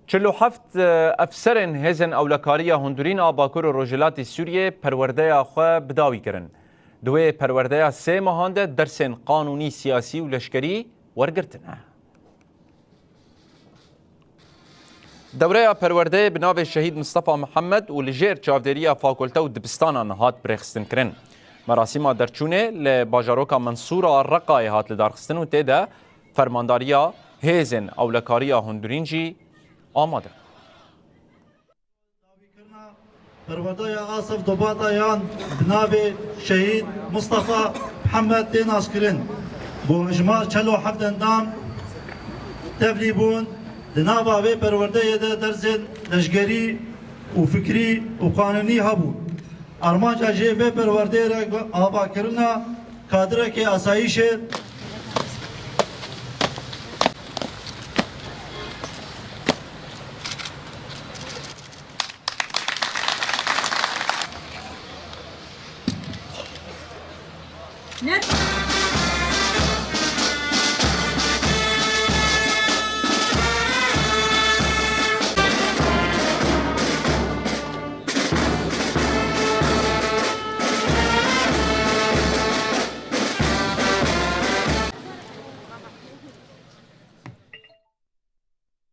47 efserên Hêzên Ewlekariya hundirîn a Bakur û Rojhilatê Sûriyê perwerdeya xwe bi dawî kirin. Di wê perwerdeya sê mehan de dersên qanûnî, siyasî û leşkerî wergirtine. Dewreya perwerdeyê bi navê Şehîd Mustafa Mihemed û li jêr çavdêriya fakulte û dibistanan hat birêxistin kirin. Merasîma derçûnê li bajaroka Mensûra Reqayê hat li darxistin û tê de fermandariya Hêzên Ewlekariya hundirîn jî amade. Perwerdeyê asif dobata yan bi navê Şehîd Mustafa Mihemed tê naskirin. Bu hejmar 47 endam tevlî bûn. Di nava vê perwerdeyê de dersên leşgerî û fikrî û qanûnî hebû. Armanca jê vê perwerdeyê re avakirina kadirekê asayîşê Net